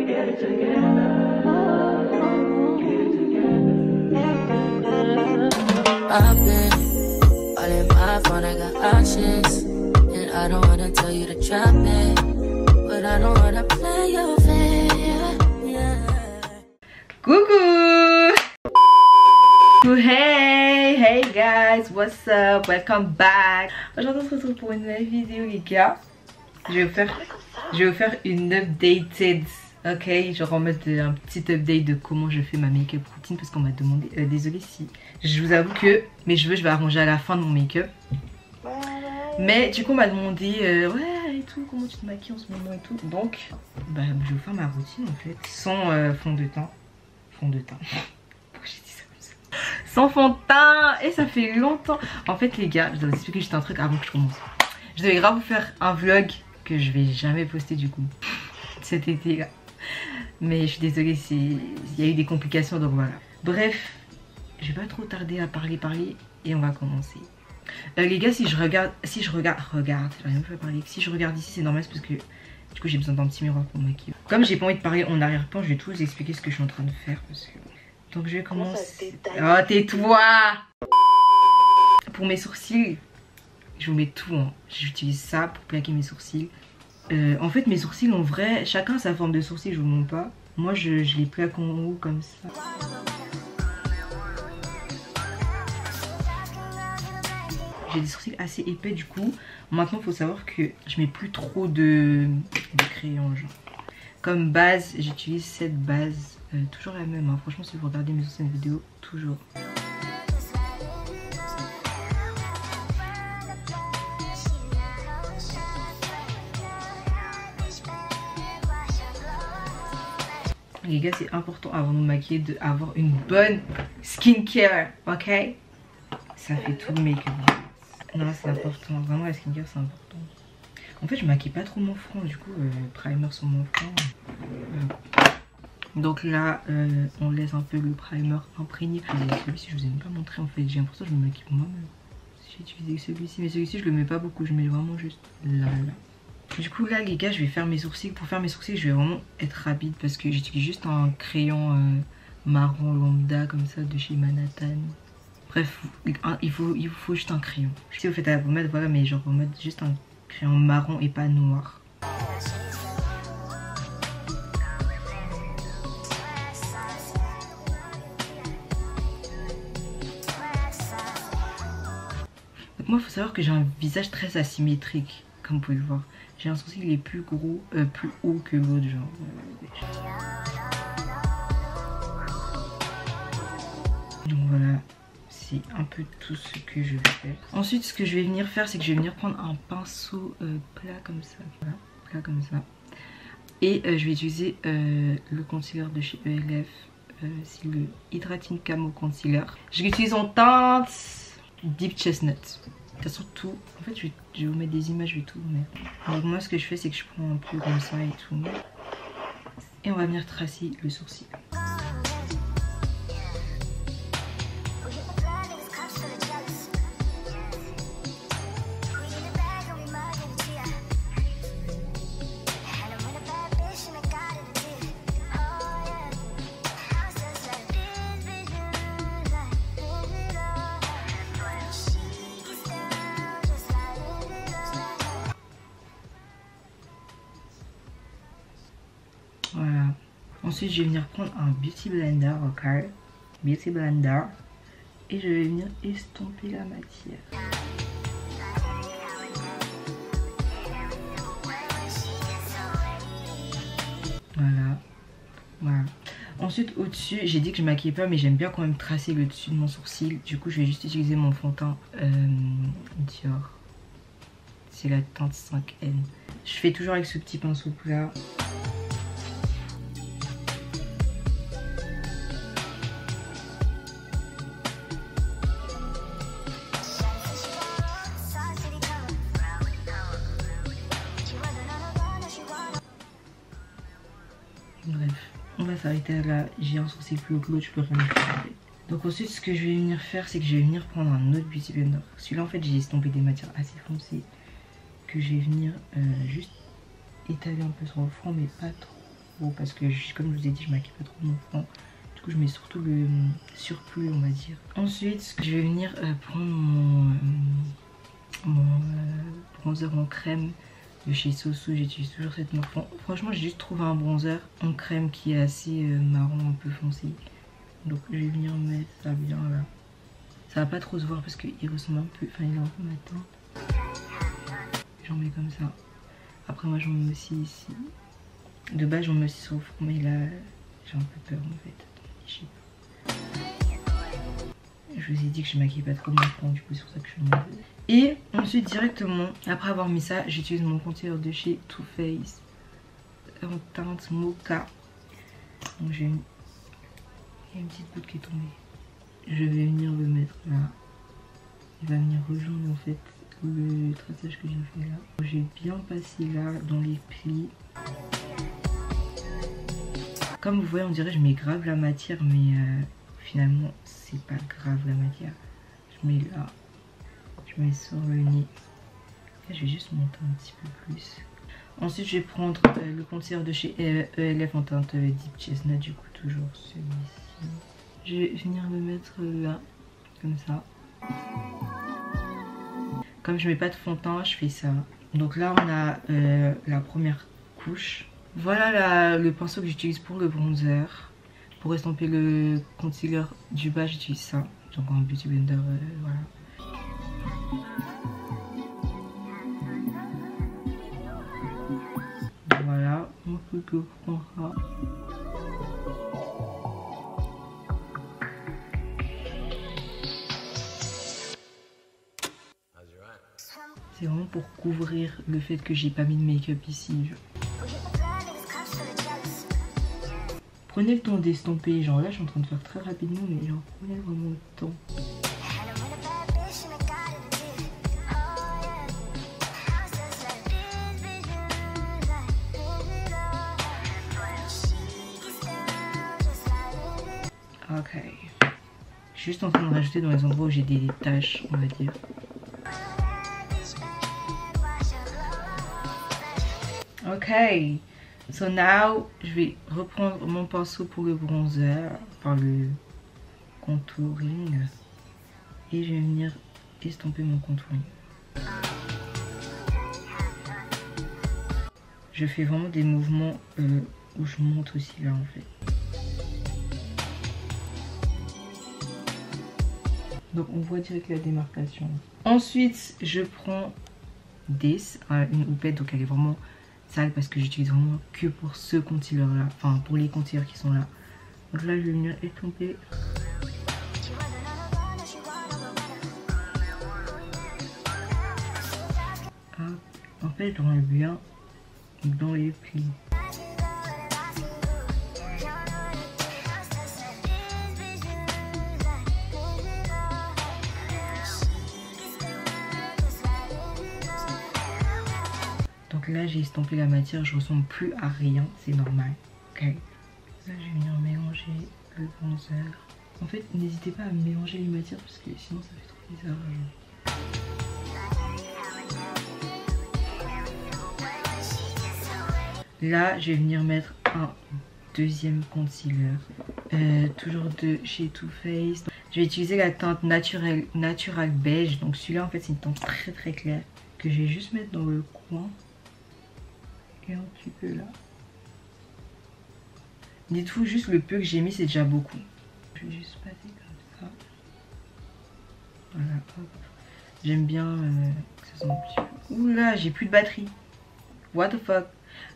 I've been all in my phone, I got options. And I don't wanna tell you to drop it, but I don't wanna play your fair, yeah. Coucou! Hey guys, what's up? Welcome back. Aujourd'hui on se retrouve pour une nouvelle vidéo les gars. Je vais vous faire une updated. Ok, genre en mode un petit update de comment je fais ma make-up routine parce qu'on m'a demandé, désolé si je vous avoue que mes cheveux je vais arranger à la fin de mon make-up. Mais du coup on m'a demandé ouais et tout, comment tu te maquilles en ce moment et tout. Donc bah, je vais vous faire ma routine en fait sans fond de teint. Pourquoi j'ai dit ça comme ça? Sans fond de teint. Et ça fait longtemps. En fait les gars, je dois vous expliquer juste un truc avant que je commence. Je devais grave vous faire un vlog que je vais jamais poster du coup cet été là. Mais je suis désolée, il y a eu des complications donc voilà. Bref, je vais pas trop tarder à parler et on va commencer. Les gars, si je regarde, j'ai rien fait parler. Si je regarde ici, c'est normal, parce que du coup j'ai besoin d'un petit miroir pour me maquiller. Comme j'ai pas envie de parler en arrière-plan, je vais tout vous expliquer ce que je suis en train de faire parce que... Donc je vais commencer. Oh tais-toi! Pour mes sourcils, je vous mets tout. Hein. J'utilise ça pour plaquer mes sourcils. En fait mes sourcils en vrai, chacun a sa forme de sourcil, je vous montre pas. Moi je les plaque en haut comme ça. J'ai des sourcils assez épais du coup. Maintenant il faut savoir que je mets plus trop de crayon genre. Comme base j'utilise cette base, toujours la même hein. Franchement si vous regardez mes anciennes vidéos, toujours. Les gars, c'est important avant de nous maquiller d'avoir une bonne skincare, ok? Ça fait tout le make-up. Non, c'est important. Vraiment, la skincare, c'est important. En fait, je maquille pas trop mon front. Du coup, primer sur mon front. Donc là, on laisse un peu le primer imprégné. Celui-ci, je vous ai même pas montré en fait. J'ai l'impression que je me maquille pour moi-même. J'ai utilisé celui-ci. Mais celui-ci, je le mets pas beaucoup. Je mets vraiment juste là. Du coup là les gars je vais faire mes sourcils. Pour faire mes sourcils je vais vraiment être rapide parce que j'utilise juste un crayon marron lambda comme ça de chez Manhattan. Bref il faut juste un crayon. Si vous faites à la pommade voilà, mais genre en mode juste un crayon marron et pas noir. Donc moi il faut savoir que j'ai un visage très asymétrique comme vous pouvez le voir. J'ai un sourcil qui est plus gros, plus haut que l'autre genre. Donc voilà, c'est un peu tout ce que je vais faire. Ensuite ce que je vais venir faire c'est que je vais venir prendre un pinceau plat comme ça. Voilà, plat comme ça. Et je vais utiliser le concealer de chez ELF. C'est le Hydrating Camo Concealer. Je l'utilise en teinte Deep Chestnut. De toute façon tout, en fait je vais vous mettre des images, je vais tout vous mettre. Donc moi ce que je fais c'est que je prends un peu comme ça et tout. Et on va venir tracer le sourcil. Voilà. Ensuite, je vais venir prendre un Beauty Blender, ok? Beauty Blender. Et je vais venir estomper la matière. Voilà. Voilà. Ensuite, au-dessus, j'ai dit que je maquillais pas, mais j'aime bien quand même tracer le dessus de mon sourcil. Du coup, je vais juste utiliser mon fond de teint Dior. C'est la teinte 5N. Je fais toujours avec ce petit pinceau plat. Bref, on va s'arrêter là. J'ai un sourcil plus haut que l'autre, je peux rien faire. Donc ensuite ce que je vais venir faire c'est que je vais venir prendre un autre Beauty Blender. Celui-là en fait j'ai estompé des matières assez foncées que je vais venir juste étaler un peu sur le front mais pas trop. trop parce que comme je vous ai dit je maquille pas trop mon front. Du coup je mets surtout le surplus on va dire. Ensuite je vais venir prendre mon bronzer en crème de chez Soso. J'utilise toujours cette marque. Franchement j'ai juste trouvé un bronzer en crème qui est assez marron un peu foncé. Donc je vais venir mettre ça bien là. Ça va pas trop se voir parce qu'il ressemble un peu, enfin il est un peu matin. J'en mets comme ça. Après moi j'en mets aussi ici. De base j'en mets aussi sur le front mais là j'ai un peu peur en fait. Je sais pas. Je vous ai dit que je maquille pas trop mon front, du coup c'est pour ça que je mets. Et ensuite directement, après avoir mis ça, j'utilise mon concealer de chez Too Faced en teinte mocha. Donc j'ai une petite goutte qui est tombée. Je vais venir le mettre là. Il va venir rejoindre en fait le traçage que j'ai fait là. J'ai bien passé là dans les plis. Comme vous voyez on dirait que je mets grave la matière mais finalement c'est pas grave la matière. Je mets là. Je mets sur le nez. Là, je vais juste monter un petit peu plus. Ensuite je vais prendre le concealer de chez ELF en teinte Deep Chestnut, du coup toujours celui-ci. Je vais venir le mettre là, comme ça. Comme je mets pas de fond de teint, je fais ça. Donc là on a la première couche. Voilà le pinceau que j'utilise pour le bronzer. Pour estomper le concealer du bas j'utilise ça. Donc en beauty blender, voilà. Voilà, on peut que prendre ça. C'est vraiment pour couvrir le fait que j'ai pas mis de make-up ici. Prenez le temps d'estomper, genre là je suis en train de faire très rapidement mais genre prenez vraiment le temps. Ok. Je suis juste en train de rajouter dans les endroits où j'ai des taches, on va dire. Ok. So now, je vais reprendre mon pinceau pour le bronzer, enfin le contouring. Et je vais venir estomper mon contouring. Je fais vraiment des mouvements où je monte aussi là en fait. Donc on voit direct la démarcation. Ensuite je prends une houppette, donc elle est vraiment sale parce que j'utilise vraiment que pour ce concealer là, enfin pour les concealers qui sont là. Donc là je vais venir estomper. En fait j'enlève bien dans les plis. Donc là j'ai estompé la matière, je ressemble plus à rien, c'est normal. Ok. Là je vais venir mélanger le bronzer. En fait n'hésitez pas à mélanger les matières parce que sinon ça fait trop bizarre. Là je vais venir mettre un deuxième concealer. Toujours de chez Too Faced. Je vais utiliser la teinte Natural Beige. Donc celui-là en fait c'est une teinte très très claire que je vais juste mettre dans le coin. Et un petit peu là. Dites-vous juste le peu que j'ai mis c'est déjà beaucoup. Je vais juste passer comme ça. Voilà, hop. J'aime bien que ça soit un petit peu. Oula, j'ai plus de batterie. What the fuck.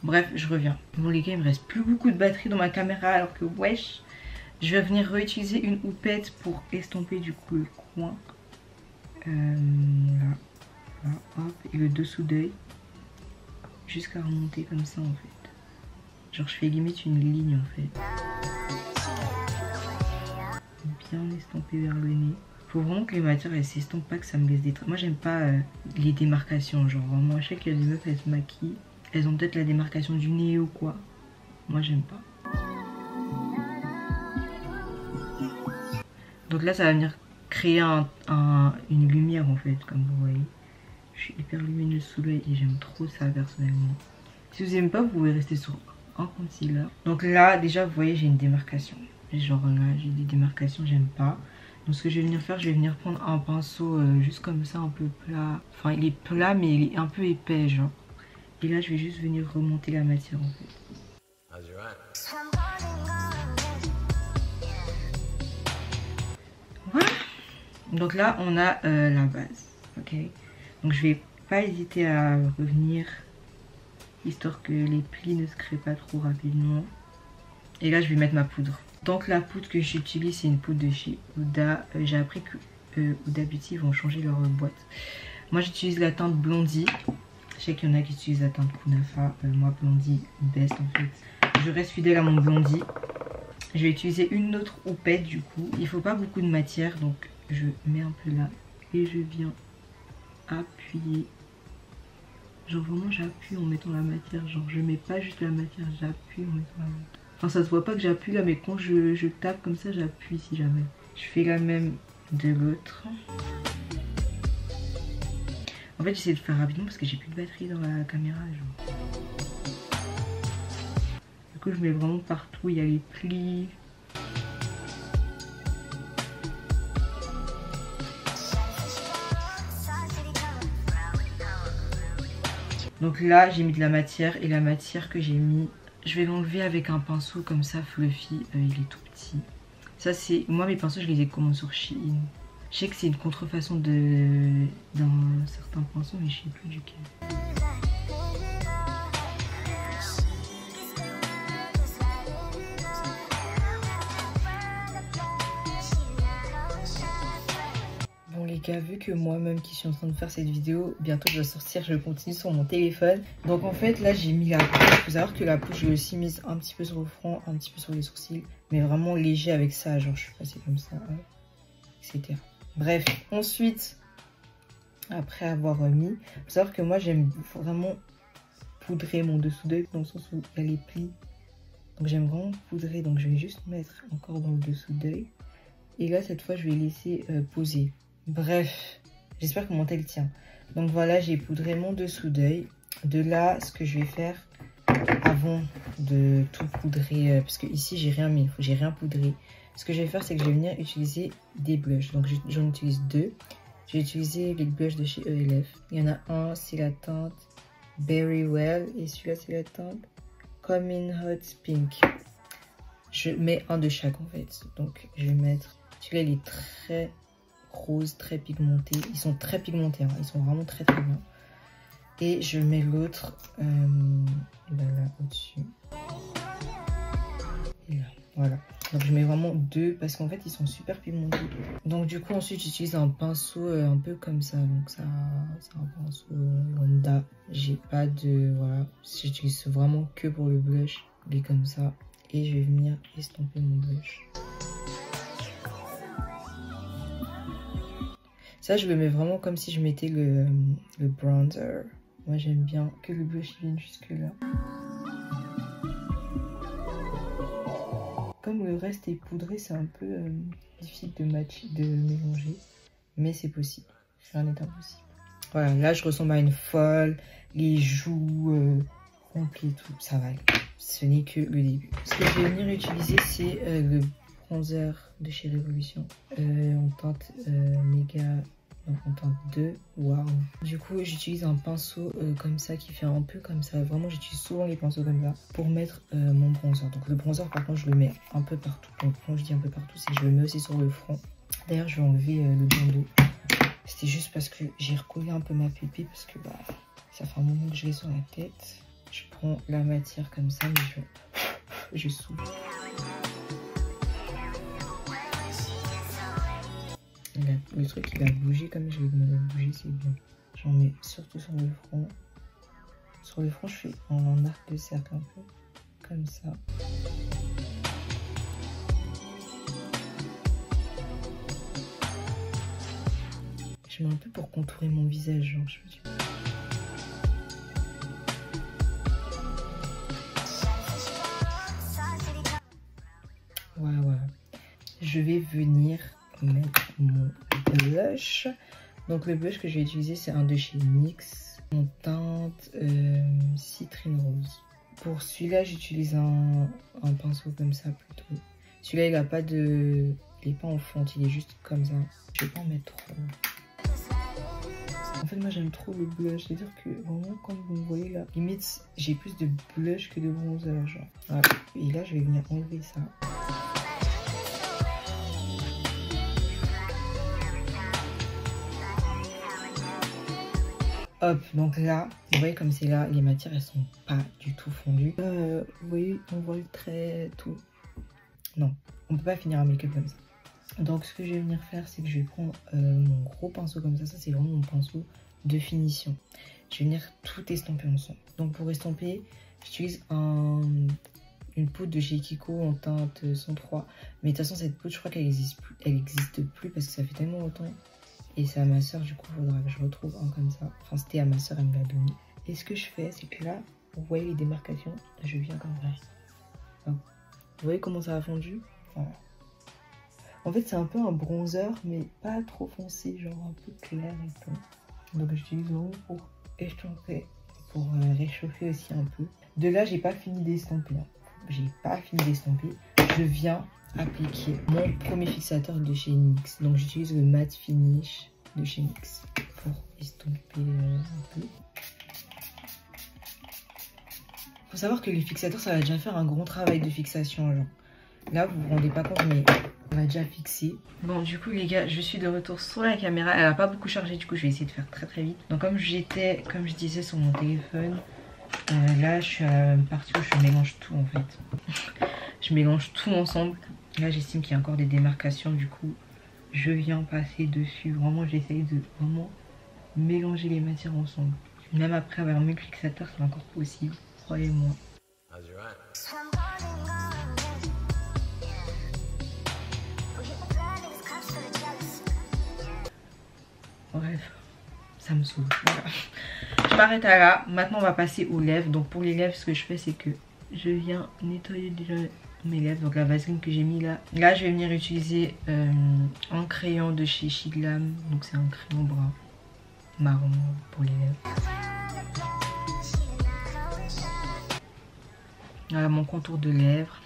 Bref, je reviens. Bon les gars, il me reste plus beaucoup de batterie dans ma caméra alors que wesh. Je vais venir réutiliser une houppette pour estomper du coup le coin. Là, hop. Et le dessous d'œil. Jusqu'à remonter comme ça en fait. Genre je fais limite une ligne en fait. Bien estomper vers le nez. Faut vraiment que les matières elles s'estompent, pas que ça me laisse des traces. Moi j'aime pas les démarcations. Genre vraiment, je sais qu'il y a des meufs elles se maquillent. Elles ont peut-être la démarcation du nez ou quoi. Moi j'aime pas. Donc là ça va venir créer une lumière en fait, comme vous voyez. Je suis hyper lumineuse sous l'œil et j'aime trop ça personnellement. Si vous aimez pas, vous pouvez rester sur un concealer. Donc là déjà vous voyez j'ai une démarcation. Genre là j'ai des démarcations, j'aime pas. Donc ce que je vais venir faire, je vais venir prendre un pinceau juste comme ça, un peu plat. Enfin il est plat mais il est un peu épais genre. Et là je vais juste venir remonter la matière en fait. Voilà. Donc là on a la base. Ok. Donc je vais pas hésiter à revenir histoire que les plis ne se créent pas trop rapidement. Et là je vais mettre ma poudre. Donc la poudre que j'utilise c'est une poudre de chez Huda. J'ai appris que Huda Beauty vont changer leur boîte. Moi j'utilise la teinte Blondie. Je sais qu'il y en a qui utilisent la teinte Kunafa. Moi Blondie best en fait. Je reste fidèle à mon Blondie. Je vais utiliser une autre houppette du coup. Il faut pas beaucoup de matière donc je mets un peu là. Et je viens appuyer. Genre vraiment j'appuie en mettant la matière. Genre je mets pas juste la matière, j'appuie en mettant la matière. Enfin ça se voit pas que j'appuie là mais quand je tape comme ça j'appuie si jamais. Je fais la même de l'autre. En fait j'essaie de faire rapidement parce que j'ai plus de batterie dans la caméra genre. Du coup je mets vraiment partout, il y a les plis. Donc là j'ai mis de la matière et la matière que j'ai mis, je vais l'enlever avec un pinceau comme ça fluffy, il est tout petit. Ça c'est, moi mes pinceaux je les ai commandés sur Shein. Je sais que c'est une contrefaçon d'un certain pinceau mais je sais plus duquel. Bon les gars, vu que moi-même qui suis en train de faire cette vidéo, bientôt je vais sortir, je continue sur mon téléphone. Donc en fait là j'ai mis la poudre. Il faut savoir que la poudre je l'ai aussi mise un petit peu sur le front, un petit peu sur les sourcils. Mais vraiment léger avec ça, genre je suis passée comme ça, etc. Bref, ensuite, après avoir mis, il faut savoir que moi j'aime vraiment poudrer mon dessous d'œil dans le sens où il y a les plis. Donc j'aime vraiment poudrer, donc je vais juste mettre encore dans le dessous d'œil. Et là cette fois je vais laisser poser. Bref, j'espère que mon tel tient. Donc voilà, j'ai poudré mon dessous d'œil. De là, ce que je vais faire avant de tout poudrer, parce que ici j'ai rien mis, j'ai rien poudré. Ce que je vais faire, c'est que je vais venir utiliser des blushs. Donc j'en utilise deux. J'ai utilisé les blushs de chez ELF. Il y en a un, c'est la teinte Berry Well. Et celui-là, c'est la teinte Coming Hot Pink. Je mets un de chaque en fait. Donc je vais mettre... Celui-là, il est très rose, très pigmenté. Ils sont très pigmentés, hein. Ils sont vraiment très très bien. Et je mets l'autre là au-dessus. Et là, voilà. Donc je mets vraiment deux parce qu'en fait ils sont super pigmentés. Donc du coup ensuite j'utilise un pinceau un peu comme ça. Donc ça c'est un pinceau lambda. J'ai pas de... Voilà. J'utilise vraiment que pour le blush. Il est comme ça. Et je vais venir estomper mon blush. Ça je le mets vraiment comme si je mettais le bronzer. Moi j'aime bien que le blush vienne jusque là. Comme le reste est poudré, c'est un peu difficile de mélanger. Mais c'est possible. Rien n'est impossible. Voilà, là je ressemble à une folle. Les joues remplies et tout. Ça va aller. Ce n'est que le début. Ce que je vais venir utiliser, c'est le bronzer de chez Révolution. En teinte méga... Donc en teinte 2, waouh. Du coup j'utilise un pinceau comme ça qui fait un peu comme ça. Vraiment j'utilise souvent les pinceaux comme ça pour mettre mon bronzer. Donc le bronzer par contre je le mets un peu partout. Donc quand je dis un peu partout c'est que je le mets aussi sur le front. D'ailleurs je vais enlever le bandeau. C'était juste parce que j'ai recollé un peu ma pupille parce que bah ça fait un moment que je l'ai sur la tête. Je prends la matière comme ça mais je souffle. Le truc il a bougé comme je l'ai demandé de bouger, c'est bien. J'en mets surtout sur le front. Sur le front je fais en arc de cercle un peu. Comme ça. Je mets un peu pour contourer mon visage, genre je veux dire. Voilà. Je vais venir mettre mon blush. Donc le blush que je vais utiliser c'est un de chez NYX en teinte citrine rose. Pour celui-là, j'utilise un pinceau comme ça plutôt. Celui-là, il a pas de... Il est pas en fonte, il est juste comme ça. Je vais pas en mettre trop. En fait, moi, j'aime trop le blush. C'est-à-dire que vraiment, comme vous me voyez là, limite, j'ai plus de blush que de bronzer, genre. Voilà. Et là, je vais venir enlever ça. Hop, donc là, vous voyez comme c'est là, les matières elles sont pas du tout fondues. Vous voyez, on voit le trait, tout. Non, on peut pas finir un make-up comme ça. Donc ce que je vais venir faire, c'est que je vais prendre mon gros pinceau comme ça. Ça c'est vraiment mon pinceau de finition. Je vais venir tout estomper ensemble. Donc pour estomper, j'utilise une poudre de chez Kiko en teinte 103. Mais de toute façon cette poudre, je crois qu'elle existe plus parce que ça fait tellement longtemps. Et c'est à ma soeur, du coup, il faudra que je retrouve un comme ça. Enfin, c'était à ma soeur, elle me l'a donné. Et ce que je fais, c'est que là, vous voyez les démarcations, je viens comme ça. Donc, vous voyez comment ça a fondu? Voilà. En fait, c'est un peu un bronzer, mais pas trop foncé, genre un peu clair et tout. Donc, j'utilise vraiment pour estomper, pour réchauffer aussi un peu. De là, j'ai pas fini d'estomper. Hein. J'ai pas fini d'estomper. Je viens appliquer mon premier fixateur de chez NYX. Donc j'utilise le matte finish de chez NYX pour estomper un peu. Faut savoir que les fixateurs, ça va déjà faire un gros travail de fixation, genre. Là vous vous rendez pas compte, mais on va déjà fixer. Bon, du coup les gars, je suis de retour sur la caméra. Elle a pas beaucoup chargé, du coup je vais essayer de faire très vite. Donc comme je disais sur mon téléphone, là je suis à la même partie où je mélange tout en fait. Je mélange tout ensemble. Là j'estime qu'il y a encore des démarcations, du coup je viens passer dessus. Vraiment j'essaye de vraiment mélanger les matières ensemble. Même après avoir mis le fixateur, c'est encore possible, croyez-moi. Bref, ça me saoule. Voilà. Je m'arrête à là. Maintenant on va passer aux lèvres. Donc pour les lèvres, ce que je fais, c'est que je viens nettoyer déjà mes lèvres. Donc la vaseline que j'ai mis là. Là je vais venir utiliser un crayon de chez Shiglam. Donc c'est un crayon brun marron pour les lèvres. Voilà mon contour de lèvres.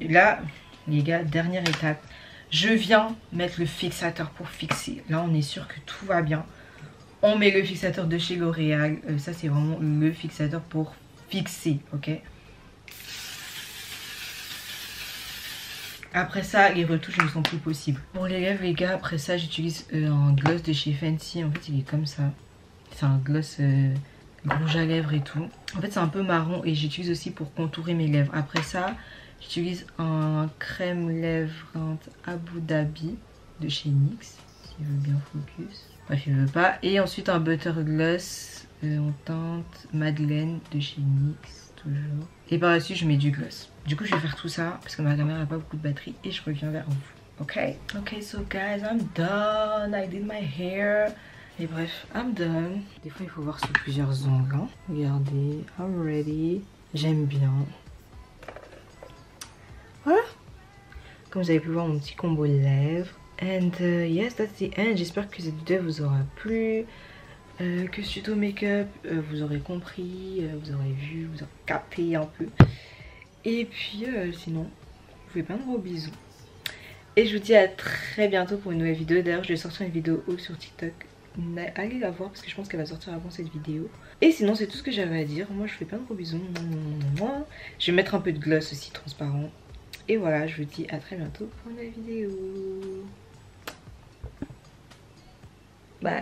Là les gars, dernière étape. Je viens mettre le fixateur pour fixer. Là on est sûr que tout va bien. On met le fixateur de chez L'Oréal. Ça c'est vraiment le fixateur pour fixer, ok. Après ça, les retouches ne sont plus possibles. Pour les lèvres, les gars, après ça, j'utilise un gloss de chez Fenty. En fait, il est comme ça. C'est un gloss rouge à lèvres et tout. En fait, c'est un peu marron et j'utilise aussi pour contourer mes lèvres. Après ça, j'utilise un crème lèvres Abu Dhabi de chez NYX. S'il veut bien focus. Bref, il veut pas. Et ensuite, un butter gloss en teinte Madeleine de chez NYX. Toujours. Et par la suite je mets du gloss. Du coup je vais faire tout ça parce que ma caméra n'a pas beaucoup de batterie et je reviens vers vous. Ok. Ok, so guys, I'm done. I did my hair. Et bref, I'm done. Des fois il faut voir sur plusieurs angles. Hein. Regardez, I'm ready. J'aime bien. Voilà. Comme vous avez pu voir mon petit combo de lèvres. And yes, that's the end. J'espère que cette vidéo vous aura plu. Que ce tuto make-up vous aurez compris, vous aurez vu, vous aurez capté un peu. Et puis sinon, je vous fais plein de gros bisous. Et je vous dis à très bientôt pour une nouvelle vidéo. D'ailleurs je vais sortir une vidéo sur TikTok. Allez la voir parce que je pense qu'elle va sortir avant cette vidéo. Et sinon c'est tout ce que j'avais à dire. Moi je vous fais plein de gros bisous. Je vais mettre un peu de gloss aussi transparent. Et voilà, je vous dis à très bientôt pour une nouvelle vidéo. Bye.